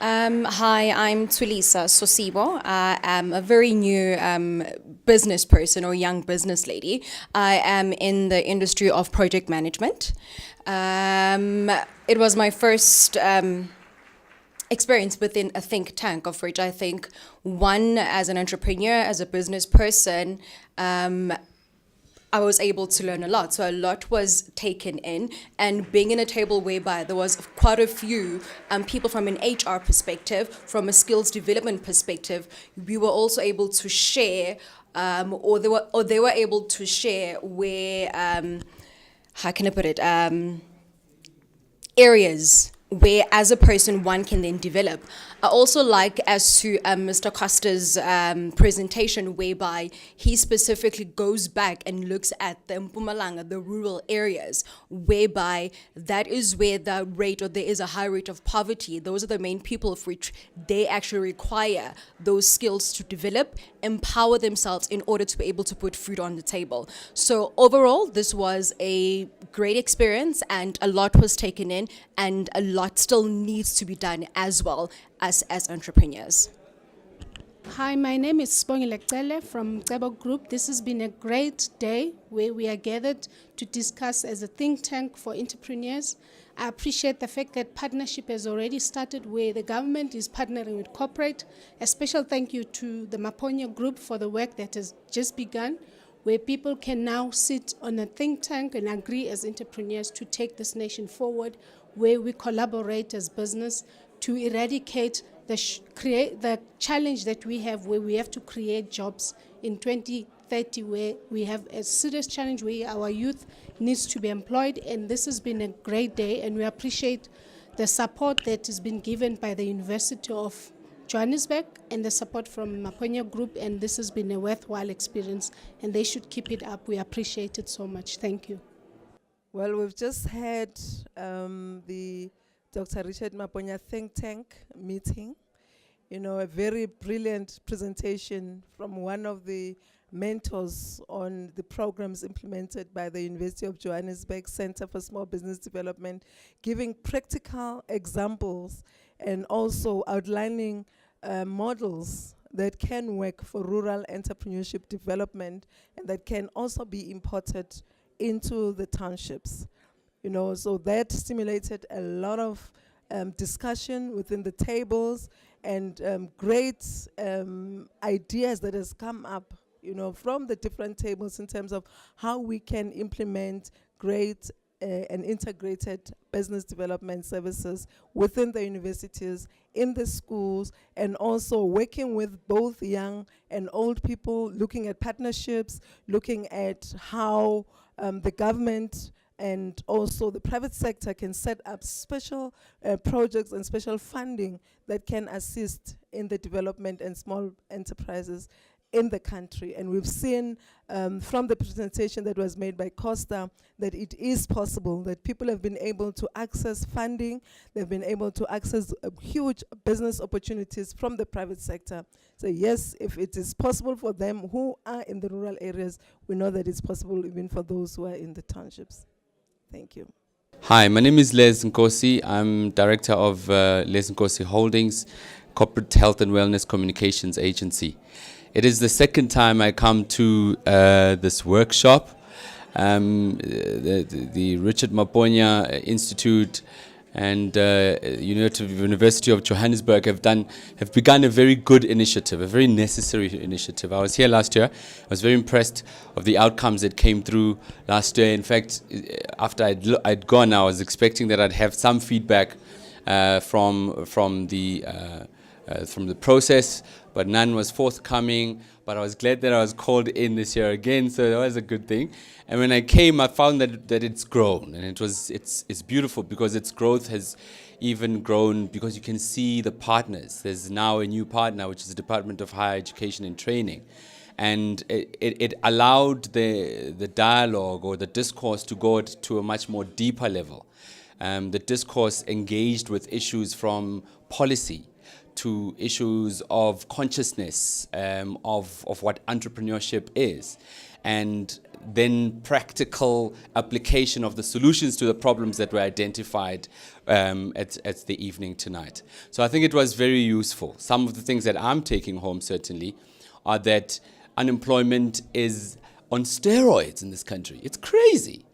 Hi, I'm Twilisa Sosibo. I am a very new business person or young business lady. I am in the industry of project management. It was my first experience within a think tank, of which I think one, as an entrepreneur, as a business person, I was able to learn a lot. So a lot was taken in, and being in a table whereby there was quite a few people from an HR perspective, from a skills development perspective, we were also able to share, or they were able to share where, how can I put it, areas where as a person one can then develop. I also like as to Mr. Costa's presentation, whereby he specifically goes back and looks at the Mpumalanga, the rural areas, whereby that is where the rate, or there is a high rate of poverty. Those are the main people of which they actually require those skills to develop, empower themselves in order to be able to put food on the table. So overall, this was a great experience, and a lot was taken in, and a lot still needs to be done as well as entrepreneurs. Hi, my name is Sibongile Cele from Cebo Group. This has been a great day where we are gathered to discuss as a think tank for entrepreneurs. I appreciate the fact that partnership has already started, where the government is partnering with corporate. A special thank you to the Maponya Group for the work that has just begun, where people can now sit on a think tank and agree as entrepreneurs to take this nation forward, where we collaborate as business to eradicate the challenge that we have, where we have to create jobs in 2030, where we have a serious challenge where our youth needs to be employed. And this has been a great day, and we appreciate the support that has been given by the University of Johannesburg and the support from Maponya Group, and this has been a worthwhile experience, and they should keep it up. We appreciate it so much. Thank you. Well, we've just had the Dr. Richard Maponya think tank meeting. You know, a very brilliant presentation from one of the mentors on the programs implemented by the University of Johannesburg Center for Small Business Development, giving practical examples and also outlining models that can work for rural entrepreneurship development and that can also be imported into the townships. You know, so that stimulated a lot of discussion within the tables, and great ideas that has come up, you know, from the different tables in terms of how we can implement great and integrated business development services within the universities, in the schools, and also working with both young and old people, looking at partnerships, looking at how the government and also the private sector can set up special projects and special funding that can assist in the development and small enterprises in the country. And we've seen from the presentation that was made by Costa that it is possible, that people have been able to access funding, they've been able to access huge business opportunities from the private sector. So yes, if it is possible for them who are in the rural areas, we know that it's possible even for those who are in the townships. Thank you. Hi, my name is Les Nkosi. I'm director of Les Nkosi Holdings, Corporate Health and Wellness Communications Agency. It is the second time I come to this workshop. The Richard Maponya Institute and University of Johannesburg have begun a very good initiative, a very necessary initiative. I was here last year. I was very impressed of the outcomes that came through last year. In fact, after I'd gone, I was expecting that I'd have some feedback from the process, but none was forthcoming. But I was glad that I was called in this year again, so that was a good thing. And when I came, I found that it's grown, and it's beautiful, because its growth has even grown because you can see the partners. There's now a new partner, which is the Department of Higher Education and Training. And it allowed the dialogue or the discourse to go to a much more deeper level. The discourse engaged with issues from policy to issues of consciousness of what entrepreneurship is, and then practical application of the solutions to the problems that were identified at the evening tonight. So I think it was very useful. Some of the things that I'm taking home certainly are that unemployment is on steroids in this country. It's crazy.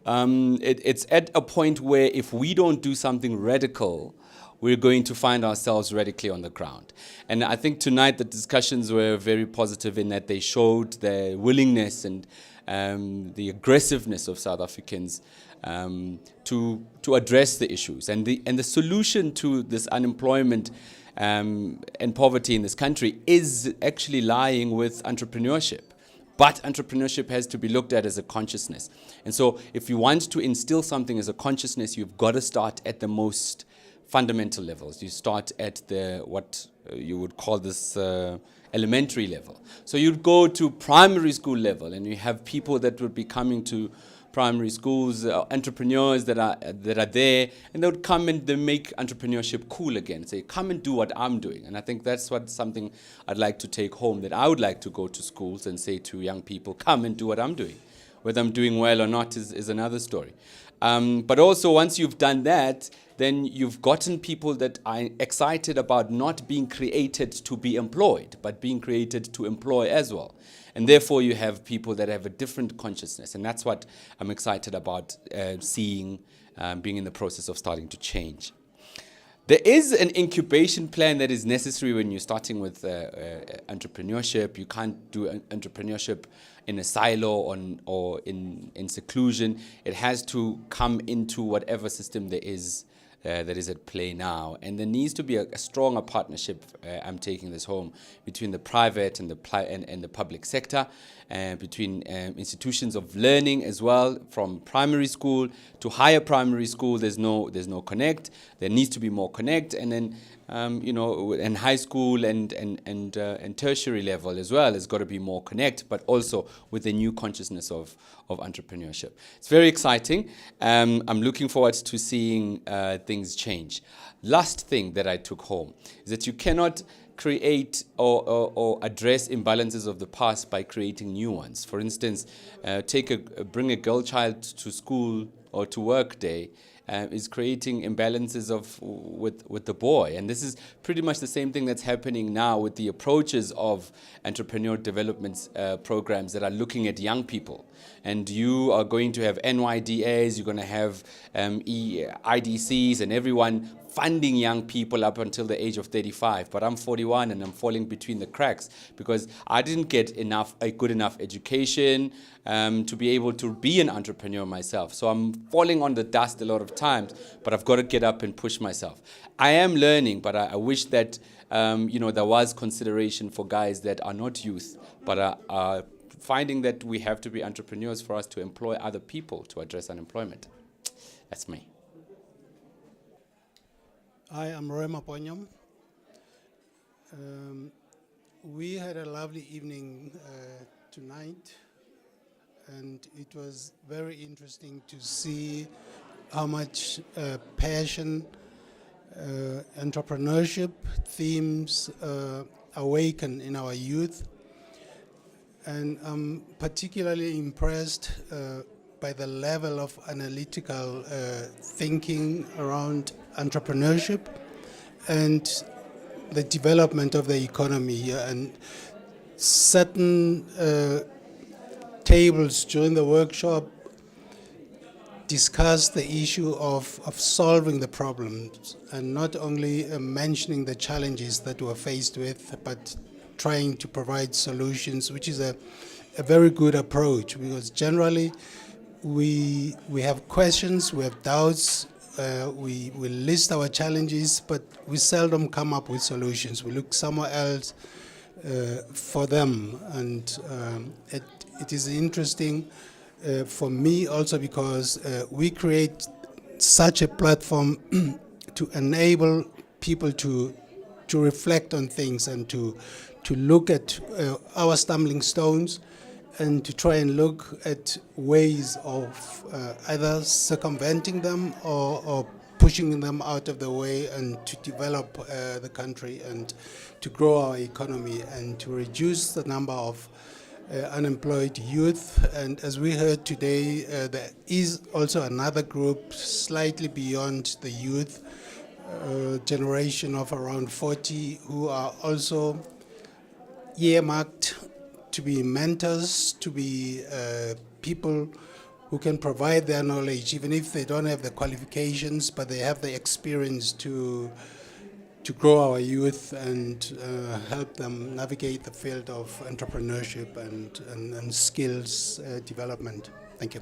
It's at a point where if we don't do something radical, we're going to find ourselves radically on the ground. And I think tonight the discussions were very positive in that they showed the willingness and the aggressiveness of South Africans to address the issues. And the solution to this unemployment and poverty in this country is actually lying with entrepreneurship. But entrepreneurship has to be looked at as a consciousness. And so if you want to instill something as a consciousness, you've got to start at the most fundamental levels. You start at what you would call this elementary level. So you'd go to primary school level, and you have people that would be coming to primary schools, entrepreneurs that are there, and they would come and they make entrepreneurship cool again. Say, come and do what I'm doing. And I think that's something I'd like to take home, that I would like to go to schools and say to young people, come and do what I'm doing. Whether I'm doing well or not is another story. But also once you've done that, then you've gotten people that are excited about not being created to be employed, but being created to employ as well. And therefore you have people that have a different consciousness. And that's what I'm excited about seeing, being in the process of starting to change. There is an incubation plan that is necessary when you're starting with entrepreneurship. You can't do entrepreneurship in a silo or in seclusion. It has to come into whatever system there is that is at play now. And there needs to be a stronger partnership, I'm taking this home, between the private and the public sector, between institutions of learning as well, from primary school to higher primary school. There's no connect. There needs to be more connect, and then and high school and tertiary level as well has got to be more connect, but also with the new consciousness of entrepreneurship. It's very exciting. I'm looking forward to seeing things change. Last thing that I took home is that you cannot create or address imbalances of the past by creating new ones. For instance, bring a girl child to school or to work day is creating imbalances with the boy. And this is pretty much the same thing that's happening now with the approaches of entrepreneur development programs that are looking at young people. And you are going to have NYDAs, you're going to have IDCs and everyone funding young people up until the age of 35. But I'm 41 and I'm falling between the cracks because I didn't get a good enough education to be able to be an entrepreneur myself. So I'm falling on the dust a lot of times, but I've got to get up and push myself. I am learning, but I wish that there was consideration for guys that are not youth, but are finding that we have to be entrepreneurs for us to employ other people to address unemployment. That's me. Hi, I'm Maponya. We had a lovely evening tonight, and it was very interesting to see how much passion, entrepreneurship themes awaken in our youth. And I'm particularly impressed by the level of analytical thinking around entrepreneurship and the development of the economy here. And certain tables during the workshop discussed the issue of solving the problems and not only mentioning the challenges that we're faced with, but trying to provide solutions, which is a very good approach, because generally we have questions, we have doubts, we list our challenges, but we seldom come up with solutions. We look somewhere else for them, and it is interesting for me also because we create such a platform to enable people to reflect on things and to look at our stumbling stones and to try and look at ways of either circumventing them or pushing them out of the way and to develop the country and to grow our economy and to reduce the number of unemployed youth. And as we heard today, there is also another group slightly beyond the youth generation of around 40 who are also earmarked to be mentors, to be people who can provide their knowledge, even if they don't have the qualifications, but they have the experience to grow our youth and help them navigate the field of entrepreneurship and skills development. Thank you.